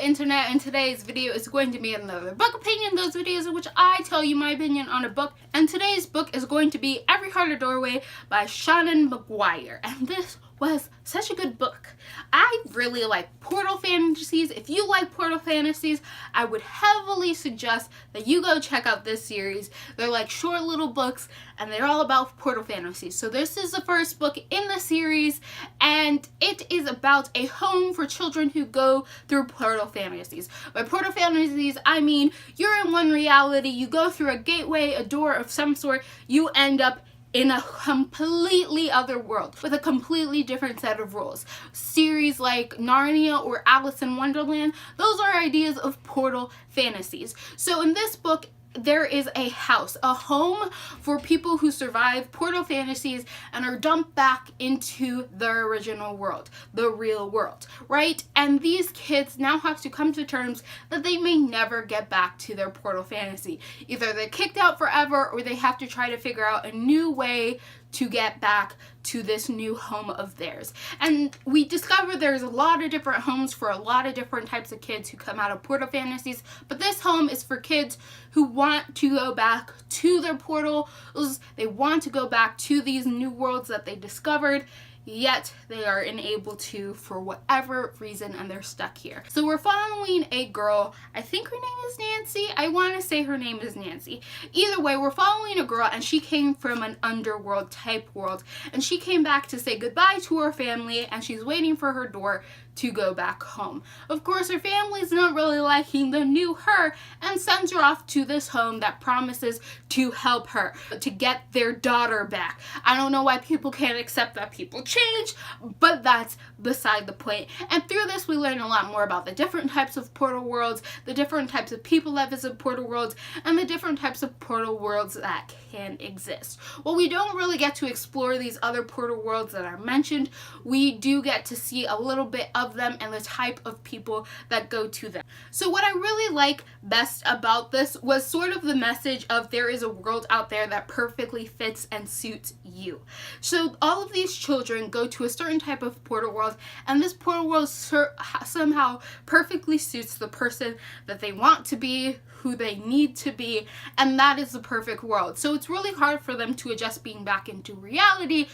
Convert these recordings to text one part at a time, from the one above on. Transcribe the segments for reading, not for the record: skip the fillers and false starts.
internet, and today's video is going to be another book opinion, those videos in which I tell you my opinion on a book. And today's book is going to be Every Heart a Doorway by Seanan McGuire, and this was such a good book. I really like portal fantasies. If you like portal fantasies, I would heavily suggest that you go check out this series. They're like short little books and they're all about portal fantasies. So this is the first book in the series, and it is about a home for children who go through portal fantasies. By portal fantasies, I mean you're in one reality, you go through a gateway, a door of some sort, you end up in a completely other world with a completely different set of rules. Series like Narnia or Alice in Wonderland, those are ideas of portal fantasies. So in this book, there is a house, a home for people who survive portal fantasies and are dumped back into their original world, the real world, right? And these kids now have to come to terms that they may never get back to their portal fantasy. Either they're kicked out forever or they have to try to figure out a new way to get back to this new home of theirs. And we discover there's a lot of different homes for a lot of different types of kids who come out of portal fantasies, but this home is for kids who want to go back to their portals. They want to go back to these new worlds that they discovered, yet they are unable to for whatever reason, and they're stuck here. So we're following a girl, I think her name is Nancy, I want to say her name is Nancy. Either way, we're following a girl, and she came from an underworld type world, and she came back to say goodbye to her family, and she's waiting for her door to go back home. Of course, her family's not really liking the new her and sends her off to this home that promises to help her to get their daughter back. I don't know why people can't accept that people change, but that's beside the point. And through this, we learn a lot more about the different types of portal worlds, the different types of people that visit portal worlds, and the different types of portal worlds that can exist. While we don't really get to explore these other portal worlds that are mentioned, we do get to see a little bit of them and the type of people that go to them. So what I really like best about this was sort of the message of there is a world out there that perfectly fits and suits you. So all of these children go to a certain type of portal world, and this portal world somehow perfectly suits the person that they want to be, who they need to be, and that is the perfect world. So it's really hard for them to adjust being back into reality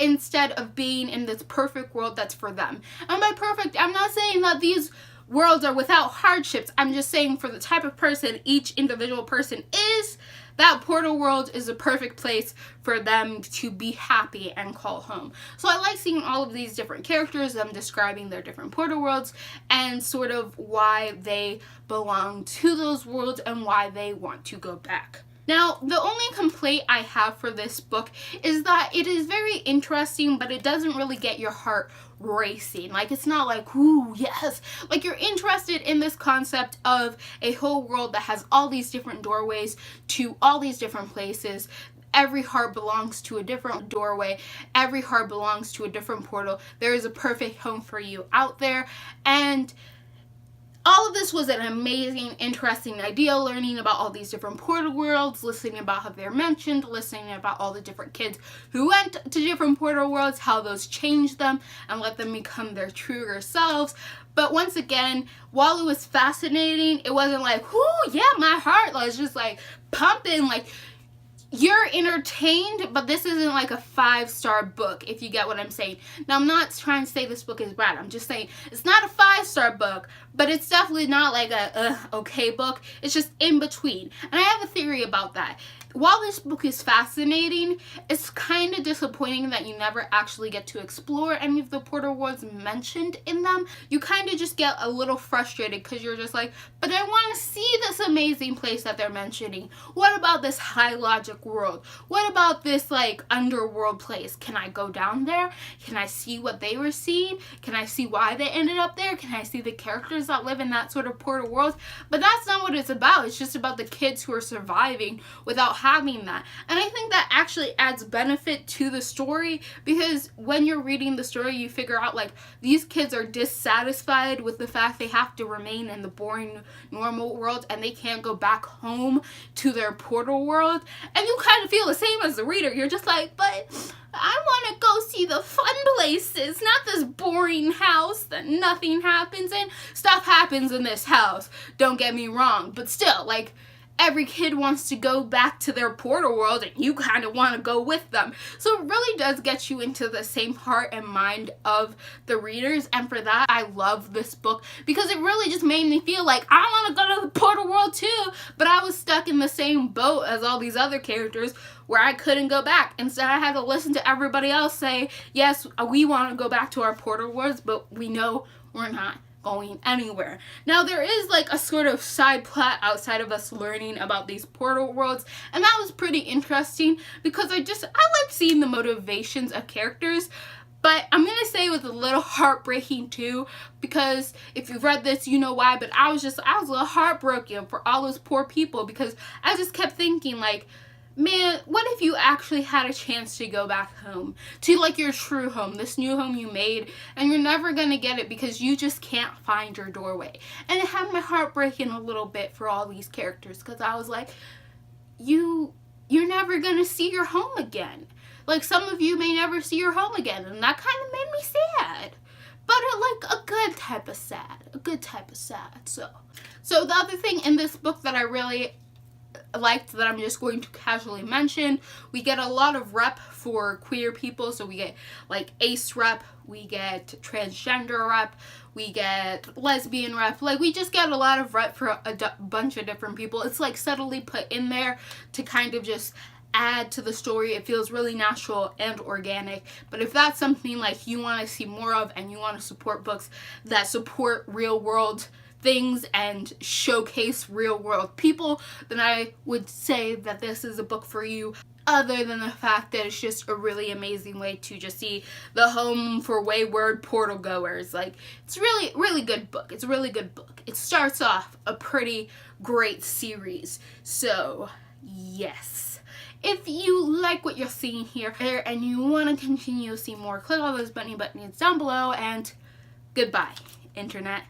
instead of being in this perfect world that's for them. And by perfect, I'm not saying that these worlds are without hardships. I'm just saying for the type of person each individual person is, that portal world is a perfect place for them to be happy and call home. So I like seeing all of these different characters, them describing their different portal worlds and sort of why they belong to those worlds and why they want to go back. Now, the only complaint I have for this book is that it is very interesting, but it doesn't really get your heart racing. Like, it's not like, ooh, yes. Like, you're interested in this concept of a whole world that has all these different doorways to all these different places. Every heart belongs to a different doorway. Every heart belongs to a different portal. There is a perfect home for you out there. And all of this was an amazing, interesting idea, learning about all these different portal worlds, listening about how they're mentioned, listening about all the different kids who went to different portal worlds, how those changed them and let them become their truer selves. But once again, while it was fascinating, it wasn't like, whoo, yeah, my heart was just like pumping, like, you're entertained, but this isn't like a 5-star book, if you get what I'm saying. Now, I'm not trying to say this book is bad. I'm just saying it's not a 5-star book, but it's definitely not like a okay book. It's just in between. And I have a theory about that. While this book is fascinating, it's kind of disappointing that you never actually get to explore any of the portal worlds mentioned in them. You kind of just get a little frustrated because you're just like, but I want to see this amazing place that they're mentioning. What about this high logic world? What about this like underworld place? Can I go down there? Can I see what they were seeing? Can I see why they ended up there? Can I see the characters that live in that sort of portal world? But that's not what it's about. It's just about the kids who are surviving without having that. And I think that actually adds benefit to the story, because when you're reading the story, you figure out like these kids are dissatisfied with the fact they have to remain in the boring normal world and they can't go back home to their portal world. And you kind of feel the same as the reader. You're just like, but I want to go see the fun places, not this boring house that nothing happens in. Stuff happens in this house, don't get me wrong, but still, like, every kid wants to go back to their portal world and you kind of want to go with them. So it really does get you into the same heart and mind of the readers, and for that I love this book, because it really just made me feel like I want to go to the portal world too, but I was stuck in the same boat as all these other characters where I couldn't go back. Instead I had to listen to everybody else say, yes, we want to go back to our portal worlds, but we know we're not going anywhere. Now there is like a sort of side plot outside of us learning about these portal worlds, and that was pretty interesting because I like seeing the motivations of characters. But I'm gonna say it was a little heartbreaking too, because if you've read this, you know why, but I was a little heartbroken for all those poor people, because I just kept thinking like, man, what if you actually had a chance to go back home to like your true home, this new home you made, and you're never gonna get it because you just can't find your doorway. And it had my heart breaking a little bit for all these characters, because I was like, you're never gonna see your home again. Like, some of you may never see your home again, and that kind of made me sad. But like a good type of sad, So the other thing in this book that I really liked, that I'm just going to casually mention, we get a lot of rep for queer people. So we get like ace rep, we get transgender rep, we get lesbian rep, like we just get a lot of rep for a bunch of different people. It's like subtly put in there to kind of just add to the story. It feels really natural and organic. But if that's something like you want to see more of, and you want to support books that support real world things and showcase real world people, then I would say that this is a book for you, other than the fact that it's just a really amazing way to just see the home for wayward portal goers. Like, it's really good book. It's a really good book. It starts off a pretty great series. So yes, if you like what you're seeing here and you want to continue to see more, click all those buttons down below, and goodbye, internet.